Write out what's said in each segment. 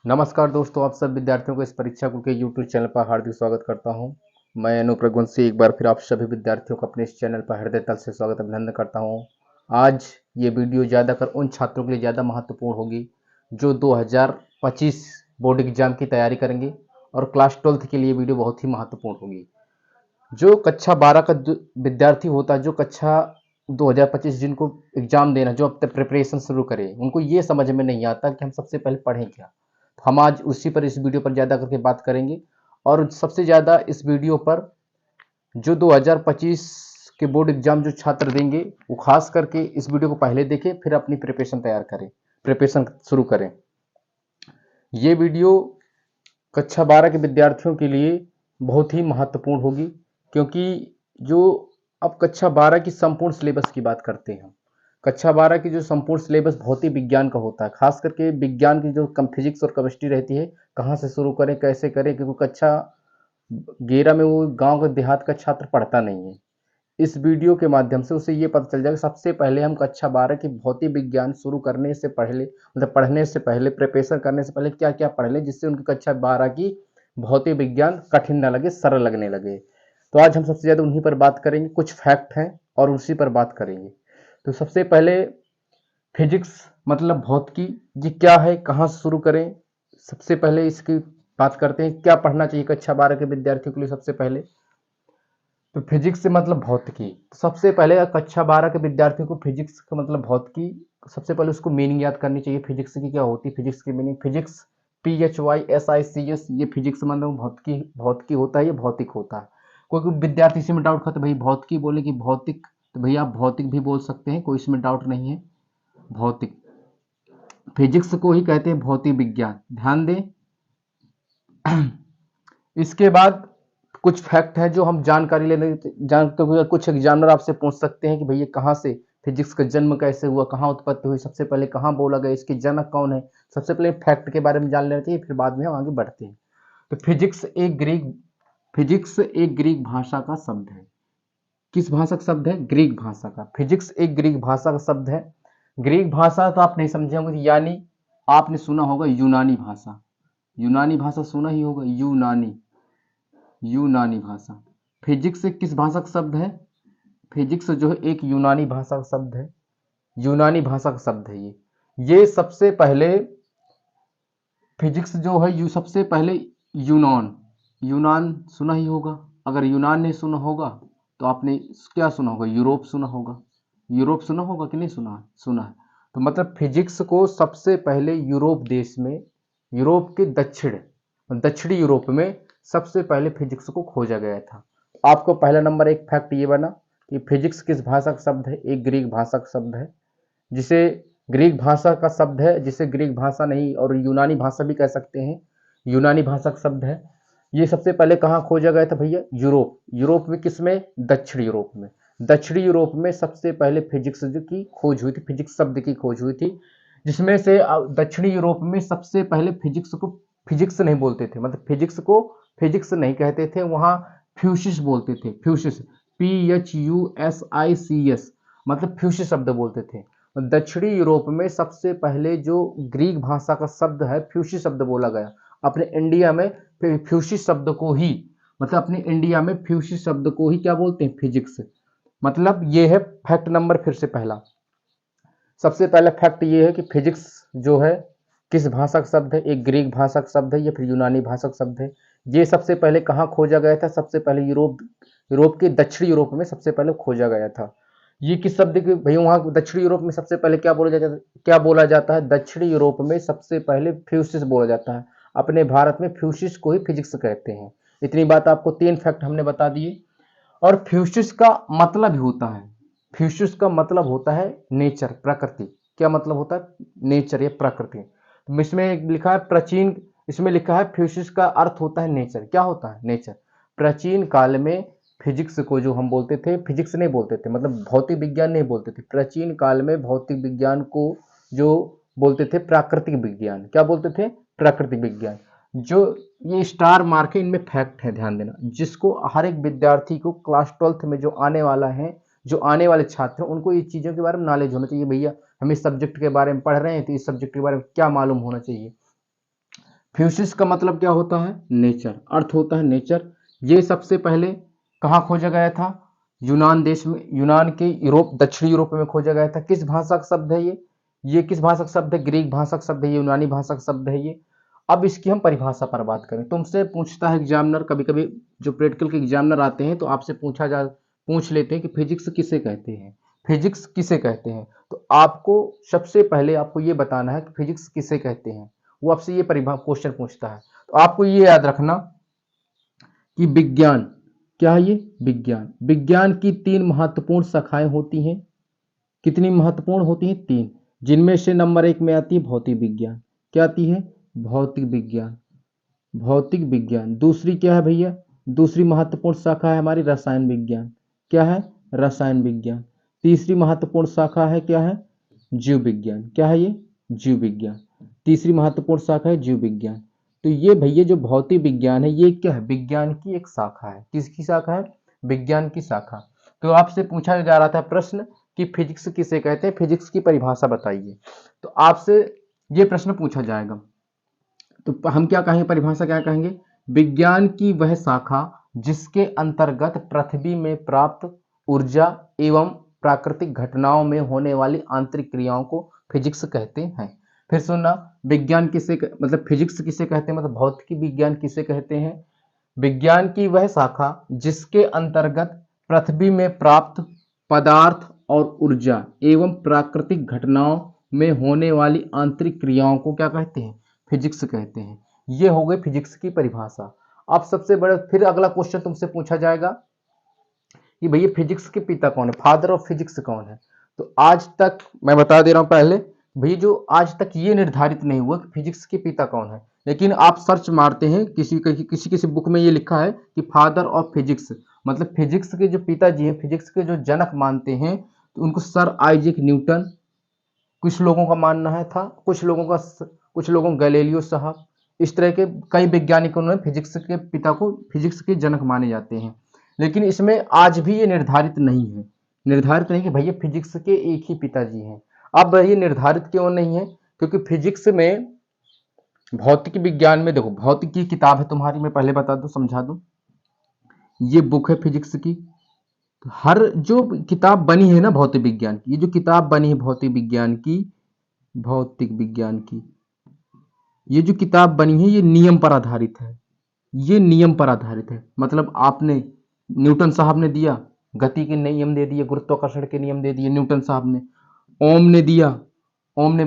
नमस्कार दोस्तों, आप सब विद्यार्थियों को इस परीक्षा कुल के यूट्यूब चैनल पर हार्दिक स्वागत करता हूं। मैं अनुप रघुवंशी एक बार फिर आप सभी विद्यार्थियों को अपने इस चैनल पर हृदय तल से स्वागत अभिनंदन करता हूं। आज ये वीडियो ज़्यादातर उन छात्रों के लिए ज़्यादा महत्वपूर्ण होगी जो 2025 बोर्ड एग्जाम की तैयारी करेंगे और क्लास 12th के लिए वीडियो बहुत ही महत्वपूर्ण होगी। जो कक्षा 12 का विद्यार्थी होता है, जो कक्षा 2025 जिनको एग्जाम देना, जो अब तक प्रिपरेशन शुरू करे, उनको ये समझ में नहीं आता कि हम सबसे पहले पढ़ें क्या। तो हम आज उसी पर इस वीडियो पर ज़्यादा करके बात करेंगे और सबसे ज़्यादा इस वीडियो पर जो 2025 के बोर्ड एग्जाम जो छात्र देंगे वो खास करके इस वीडियो को पहले देखें, फिर अपनी प्रिपरेशन तैयार करें, प्रिपरेशन शुरू करें। ये वीडियो कक्षा 12 के विद्यार्थियों के लिए बहुत ही महत्वपूर्ण होगी, क्योंकि जो अब कक्षा 12 की संपूर्ण सिलेबस की बात करते हैं, कक्षा 12 की जो संपूर्ण सिलेबस भौतिक विज्ञान का होता है, खास करके विज्ञान की जो फिजिक्स और केमिस्ट्री रहती है, कहाँ से शुरू करें, कैसे करें, क्योंकि कक्षा 11 में वो गांव का देहात का छात्र पढ़ता नहीं है। इस वीडियो के माध्यम से उसे ये पता चल जाएगा सबसे पहले हम कक्षा 12 की भौतिक विज्ञान शुरू करने से पहले, मतलब पढ़ने से पहले, प्रिपरेशन करने से पहले क्या क्या पढ़ लें जिससे उनकी कक्षा 12 की भौतिक विज्ञान कठिन न लगे, सरल लगने लगे। तो आज हम सबसे ज़्यादा उन्हीं पर बात करेंगे, कुछ फैक्ट हैं और उसी पर बात करेंगे। तो सबसे पहले फिजिक्स मतलब भौतिकी, ये क्या है, कहाँ से शुरू करें। सबसे पहले इसकी बात करते हैं, क्या पढ़ना चाहिए कक्षा 12 के विद्यार्थियों के लिए। सबसे पहले तो फिजिक्स से मतलब भौतिकी। तो सबसे पहले कक्षा 12 के विद्यार्थियों को फिजिक्स का मतलब भौतिकी, सबसे पहले उसको मीनिंग याद करनी चाहिए फिजिक्स की क्या होती है। फिजिक्स की मीनिंग, फिजिक्स PHYSICS, ये फिजिक्स मतलब भौतिकी, भौतिकी होता है, ये भौतिक होता है। कोई कोई विद्यार्थी इसी में डाउट खाता है, भाई भौतिकी बोले कि भौतिक, तो भैया आप भौतिक भी बोल सकते हैं, कोई इसमें डाउट नहीं है। भौतिक, फिजिक्स को ही कहते हैं भौतिक विज्ञान, ध्यान दें। इसके बाद कुछ फैक्ट है जो हम जानकारी लेने जानते हुए, कुछ एग्जामिनर आपसे पूछ सकते हैं कि भैया कहाँ से फिजिक्स का जन्म कैसे हुआ, कहाँ उत्पत्ति हुई, सबसे पहले कहाँ बोला गया, इसके जनक कौन है। सबसे पहले फैक्ट के बारे में जान लेना चाहिए, फिर बाद में हम आगे बढ़ते हैं। तो फिजिक्स एक ग्रीक भाषा का शब्द है। किस भाषा का शब्द है? ग्रीक भाषा का। फिजिक्स एक ग्रीक भाषा का शब्द है। ग्रीक भाषा तो आप नहीं समझे होंगे, यानी आपने सुना होगा यूनानी भाषा। यूनानी भाषा सुना ही होगा, यूनानी, यूनानी भाषा। फिजिक्स किस भाषा का शब्द है? फिजिक्स जो है एक यूनानी भाषा का शब्द है, यूनानी भाषा का शब्द है ये सबसे पहले फिजिक्स जो है, सबसे पहले यूनान, यूनान सुना ही होगा। अगर यूनान नहीं सुना होगा तो आपने क्या सुना होगा? यूरोप सुना होगा। यूरोप सुना होगा कि नहीं सुना? सुना है। तो मतलब फिजिक्स को सबसे पहले यूरोप देश में, यूरोप के दक्षिणी यूरोप में सबसे पहले फिजिक्स को खोजा गया था। आपको पहला नंबर एक फैक्ट ये बना कि फिजिक्स किस भाषा का शब्द है? एक ग्रीक भाषा का शब्द है, जिसे ग्रीक भाषा का शब्द है, जिसे ग्रीक भाषा नहीं और यूनानी भाषा भी कह सकते हैं, यूनानी भाषा का शब्द है। ये सबसे पहले कहाँ खोजा गया था भैया? यूरोप। यूरोप में किसमें? दक्षिण यूरोप में। दक्षिणी यूरोप में सबसे पहले फिजिक्स की खोज हुई थी, फिजिक्स शब्द की खोज हुई थी, जिसमें से दक्षिणी यूरोप में सबसे पहले फिजिक्स को फिजिक्स नहीं बोलते थे, मतलब फिजिक्स को फिजिक्स नहीं कहते थे, वहाँ फ्यूसिस बोलते थे। फ्यूसिस, PHUSICS, मतलब फ्यूसिस शब्द बोलते थे। दक्षिणी यूरोप में सबसे पहले जो ग्रीक भाषा का शब्द है, फ्यूसिस शब्द बोला गया। अपने इंडिया में फ्यूसिस शब्द को ही, मतलब अपने इंडिया में फ्यूसिस शब्द को ही क्या बोलते हैं? फिजिक्स। मतलब ये है फैक्ट नंबर, फिर से पहला, सबसे पहला फैक्ट ये है कि फिजिक्स जो है किस भाषा का शब्द है? एक ग्रीक भाषा का शब्द है या फिर यूनानी भाषा का शब्द है। ये सबसे पहले कहाँ खोजा गया था? सबसे पहले यूरोप, यूरोप के दक्षिणी यूरोप में सबसे पहले खोजा गया था। ये किस शब्द के भैया? वहाँ दक्षिणी यूरोप में सबसे पहले क्या बोला जाता है? क्या बोला जाता है? दक्षिणी यूरोप में सबसे पहले फ्यूसिस बोला जाता है। अपने भारत में फ्यूसिस को ही फिजिक्स कहते हैं। इतनी बात आपको, तीन फैक्ट हमने बता दिए। और फ्यूसिस का मतलब होता है, फ्यूसिस का मतलब होता है नेचर, प्रकृति। क्या मतलब होता है? नेचर या प्रकृति। तो इसमें लिखा है प्राचीन, इसमें लिखा है फ्यूसिस का अर्थ होता है नेचर। क्या होता है? नेचर। प्राचीन काल में फिजिक्स को जो हम बोलते थे, फिजिक्स नहीं बोलते थे, मतलब भौतिक विज्ञान नहीं बोलते थे। प्राचीन काल में भौतिक विज्ञान को जो बोलते थे प्राकृतिक विज्ञान। क्या बोलते थे? प्राकृतिक विज्ञान। जो ये स्टार मार्क है, इनमें फैक्ट है, ध्यान देना, जिसको हर एक विद्यार्थी को क्लास 12th में जो आने वाला है, जो आने वाले छात्र हैं, उनको ये चीज़ों के बारे में नॉलेज होना चाहिए। भैया हम इस सब्जेक्ट के बारे में पढ़ रहे हैं तो इस सब्जेक्ट के बारे में क्या मालूम होना चाहिए। फ्यूसिस का मतलब क्या होता है? नेचर, अर्थ होता है नेचर। ये सबसे पहले कहाँ खोजा गया था? यूनान देश में, यूनान के यूरोप, दक्षिणी यूरोप में खोजा गया था। किस भाषा का शब्द है ये किस भाषा का शब्द है? ग्रीक भाषा का शब्द है, यूनानी भाषा का शब्द है ये। अब इसकी हम परिभाषा पर बात करें। तुमसे पूछता है एग्जामिनर, कभी कभी जो प्रैक्टिकल के एग्जामिनर आते हैं तो आपसे पूछ लेते हैं कि फिजिक्स किसे कहते हैं, फिजिक्स किसे कहते हैं। तो आपको सबसे पहले आपको ये बताना है कि फिजिक्स किसे कहते हैं। वो आपसे ये क्वेश्चन पूछता है। तो आपको ये याद रखना कि विज्ञान क्या है? ये विज्ञान, विज्ञान की 3 महत्वपूर्ण शाखाएं होती हैं। कितनी महत्वपूर्ण होती हैं? 3, जिनमें से नंबर 1 में आती है भौतिक विज्ञान। क्या आती है? भौतिक विज्ञान, भौतिक विज्ञान। दूसरी क्या है भैया? दूसरी महत्वपूर्ण शाखा है हमारी रसायन विज्ञान। क्या है? रसायन विज्ञान। तीसरी महत्वपूर्ण शाखा है क्या है? जीव विज्ञान। क्या है ये? जीव विज्ञान। तीसरी महत्वपूर्ण शाखा है जीव विज्ञान। तो ये भैया जो भौतिक विज्ञान है ये क्या है? विज्ञान की एक शाखा है। किसकी शाखा है? विज्ञान की शाखा। तो आपसे पूछा जा रहा था प्रश्न कि फिजिक्स किसे कहते हैं, फिजिक्स की परिभाषा बताइए। तो आपसे ये प्रश्न पूछा जाएगा तो हम क्या कहेंगे? परिभाषा क्या कहेंगे? विज्ञान की वह शाखा जिसके अंतर्गत पृथ्वी में प्राप्त ऊर्जा एवं प्राकृतिक घटनाओं में होने वाली आंतरिक क्रियाओं को फिजिक्स कहते हैं। फिर सुनना, विज्ञान किसे मतलब फिजिक्स किसे कहते हैं, मतलब भौतिक विज्ञान किसे कहते हैं? विज्ञान की वह शाखा जिसके अंतर्गत पृथ्वी में प्राप्त पदार्थ और ऊर्जा एवं प्राकृतिक घटनाओं में होने वाली आंतरिक क्रियाओं को क्या कहते हैं? फिजिक्स कहते हैं। ये हो गई फिजिक्स की परिभाषा। अब सबसे बड़ा फिर अगला क्वेश्चन तुमसे पूछा जाएगा कि भैया फिजिक्स के पिता कौन है, फादर ऑफ फिजिक्स कौन है। तो आज तक मैं बता दे रहा हूं पहले भैया, जो आज तक ये निर्धारित नहीं हुआ कि फिजिक्स के पिता कौन है, लेकिन आप सर्च मारते हैं किसी बुक में ये लिखा है कि फादर ऑफ फिजिक्स, मतलब फिजिक्स के जो पिताजी हैं, फिजिक्स के जो जनक मानते हैं, तो उनको सर आइजैक न्यूटन कुछ लोगों का मानना है था, कुछ लोगों गैलीलियो साहब, इस तरह के कई वैज्ञानिकों ने फिजिक्स के पिता को फिजिक्स के जनक माने जाते हैं। लेकिन इसमें आज भी ये निर्धारित नहीं है, निर्धारित नहीं कि भैया फिजिक्स के एक ही पिताजी हैं। अब ये निर्धारित क्यों नहीं है? क्योंकि फिजिक्स में, भौतिक विज्ञान में देखो, भौतिक की किताब है तुम्हारी, मैं पहले बता दूं, समझा दूं, ये बुक है फिजिक्स की। हर जो किताब बनी है ना भौतिक विज्ञान की, ये जो किताब बनी है भौतिक विज्ञान की, ये जो किताब बनी है ये नियम पर आधारित है। ये नियम पर आधारित है, मतलब आपने, न्यूटन साहब ने दिया, गति के नियम दे दिए, गुरुत्वाकर्षण के नियम दे दिए न्यूटन साहब ने। ओम ने दिया, ओम ने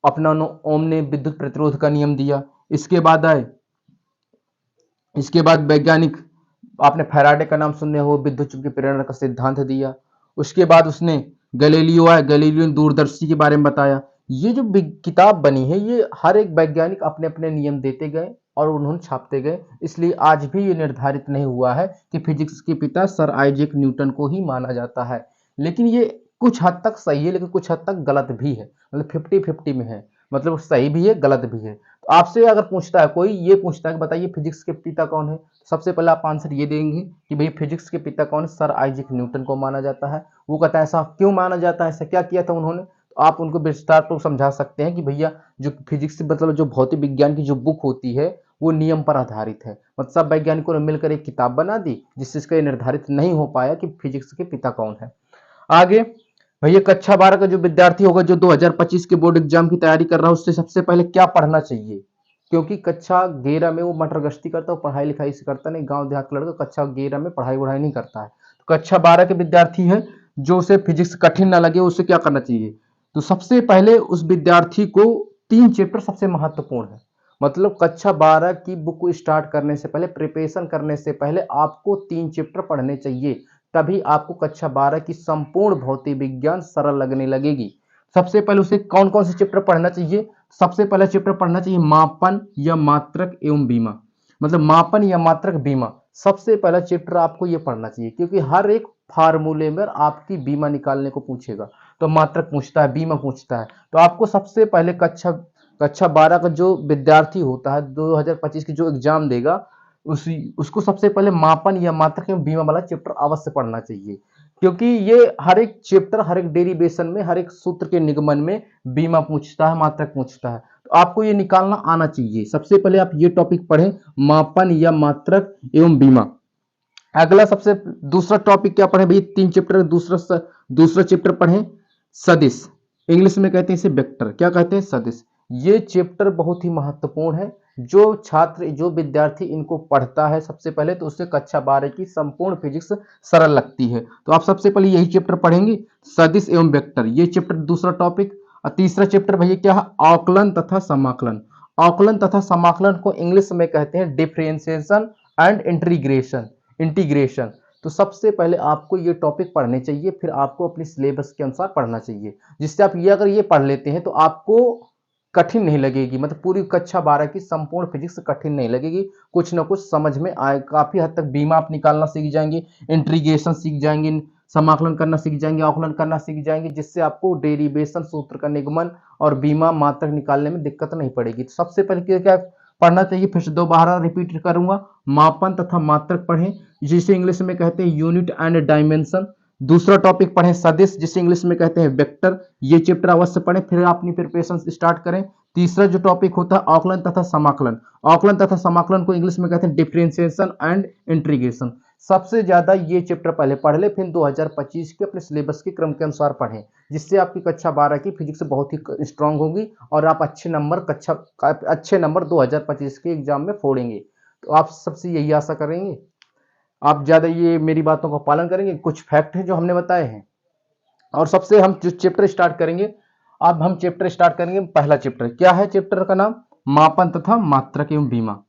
ओम ने विद्युत प्रतिरोध का नियम दिया। इसके बाद आए, इसके बाद वैज्ञानिक, आपने फैराडे का नाम सुने हो, विद्युत चुंबकीय प्रेरण का सिद्धांत दिया। उसके बाद उसने गैलीलियो आया, गैलीलियो ने दूरदर्शी के बारे में बताया। ये जो किताब बनी है ये हर एक वैज्ञानिक अपने अपने नियम देते गए और उन्होंने छापते गए। इसलिए आज भी ये निर्धारित नहीं हुआ है कि फिजिक्स के पिता सर आइजैक न्यूटन को ही माना जाता है। लेकिन ये कुछ हद तक सही है, लेकिन कुछ हद तक गलत भी है, मतलब 50-50 में है, मतलब सही भी है गलत भी है। तो आपसे अगर पूछता है कोई, ये पूछता है कि बताइए फिजिक्स के पिता कौन है, सबसे पहले आप आंसर ये देंगे कि भैया फिजिक्स के पिता कौन है? सर आइजैक न्यूटन को माना जाता है। वो कहता है ऐसा क्यों माना जाता है, ऐसा क्या किया था उन्होंने? तो आप उनको विस्तार तो समझा सकते हैं कि भैया जो फिजिक्स मतलब जो भौतिक विज्ञान की जो बुक होती है वो नियम पर आधारित है, मतलब सब वैज्ञानिकों ने मिलकर एक किताब बना दी जिससे निर्धारित नहीं हो पाया कि फिजिक्स के पिता कौन है। आगे भैया कक्षा 12 का जो विद्यार्थी होगा जो 2025 के बोर्ड एग्जाम की तैयारी कर रहा है, उससे सबसे पहले क्या पढ़ना चाहिए? क्योंकि कक्षा 11 में वो मटर गश्ती करता है, पढ़ाई लिखाई से करता नहीं, गांव देहात का लड़का कक्षा 11 में पढ़ाई वढ़ाई नहीं करता है। तो कक्षा 12 के विद्यार्थी है जो उसे फिजिक्स कठिन ना लगे, उसे क्या करना चाहिए? तो सबसे पहले उस विद्यार्थी को 3 चैप्टर सबसे महत्वपूर्ण है, मतलब कक्षा 12 की बुक को स्टार्ट करने से पहले, प्रिपरेशन करने से पहले आपको 3 चैप्टर पढ़ने चाहिए, तभी आपको कक्षा 12 की संपूर्ण भौतिक विज्ञान सरल लगने लगेगी। सबसे पहले उसे कौन कौन से चैप्टर पढ़ना चाहिए? सबसे पहला चैप्टर पढ़ना चाहिए मापन या मात्रक एवं बीमा, मतलब मापन या मात्रक बीमा। सबसे पहला चैप्टर आपको यह पढ़ना चाहिए, क्योंकि हर एक फार्मूले में आपकी बीमा निकालने को पूछेगा, तो मात्रक पूछता है, बीमा पूछता है। तो आपको सबसे पहले कक्षा 12 का जो विद्यार्थी होता है 2025 की जो एग्जाम देगा, उसको सबसे पहले मापन या मात्रक एवं बीमा वाला चैप्टर अवश्य पढ़ना चाहिए, क्योंकि ये हर एक चैप्टर, हर एक डेरिवेशन में, हर एक सूत्र के निगमन में बीमा पूछता है, मात्रक पूछता है। तो आपको ये निकालना आना चाहिए। सबसे पहले आप ये टॉपिक पढ़ें, मापन या मात्रक एवं बीमा। अगला सबसे दूसरा टॉपिक क्या पढ़े भाई, 3 चैप्टर, दूसरा चैप्टर पढ़ें सदिश, इंग्लिश में कहते हैं इसे वेक्टर, क्या कहते हैं, सदिश। ये चैप्टर बहुत ही महत्वपूर्ण है। जो छात्र, जो विद्यार्थी इनको पढ़ता है सबसे पहले, तो उससे कक्षा 12 की संपूर्ण फिजिक्स सरल लगती है। तो आप सबसे पहले यही चैप्टर पढ़ेंगे, सदिश एवं वेक्टर, ये चैप्टर दूसरा टॉपिक। और तीसरा चैप्टर भैया क्या है, आकलन तथा समाकलन। आकलन तथा समाकलन को इंग्लिश में कहते हैं डिफरेंशिएशन एंड इंटीग्रेशन। तो सबसे पहले आपको ये टॉपिक पढ़ने चाहिए, फिर आपको अपनी सिलेबस के अनुसार पढ़ना चाहिए, जिससे आप ये अगर ये पढ़ लेते हैं तो आपको कठिन नहीं लगेगी, मतलब पूरी कक्षा 12 की संपूर्ण फिजिक्स कठिन नहीं लगेगी, कुछ ना कुछ समझ में आए। काफी हद तक बीमा आप निकालना सीख जाएंगे, इंटीग्रेशन सीख जाएंगे, समाकलन करना सीख जाएंगे, आकलन करना सीख जाएंगे, जिससे आपको डेरिवेशन, सूत्र का निगमन और बीमा मात्रक निकालने में दिक्कत नहीं पड़ेगी। तो सबसे पहले क्या पढ़ना चाहिए, फिर से दोबारा रिपीट करूंगा, मापन तथा मात्रक पढ़ें, जिसे इंग्लिश में कहते हैं यूनिट एंड डायमेंशन। दूसरा टॉपिक पढ़ें सदिश, जिसे इंग्लिश में कहते हैं वेक्टर, ये चैप्टर अवश्य पढ़ें, फिर अपनी प्रिपरेशन स्टार्ट करें। तीसरा जो टॉपिक होता है आकलन तथा समाकलन, आकलन तथा समाकलन को इंग्लिश में कहते हैं डिफरेंशिएशन एंड इंटीग्रेशन। सबसे ज्यादा ये चैप्टर पहले पढ़ ले, फिर 2025 के अपने सिलेबस के क्रम के अनुसार पढ़ें, जिससे आपकी कक्षा 12 की फिजिक्स बहुत ही स्ट्रांग होगी और आप अच्छे नंबर 2025 के एग्जाम में फोड़ेंगे। तो आप सबसे यही आशा करेंगे, आप ज्यादा ये मेरी बातों का पालन करेंगे, कुछ फैक्ट है जो हमने बताए हैं। और सबसे हम जो चैप्टर स्टार्ट करेंगे, अब हम चैप्टर स्टार्ट करेंगे, पहला चैप्टर क्या है, चैप्टर का नाम मापन तथा मात्रक एवं बीमा।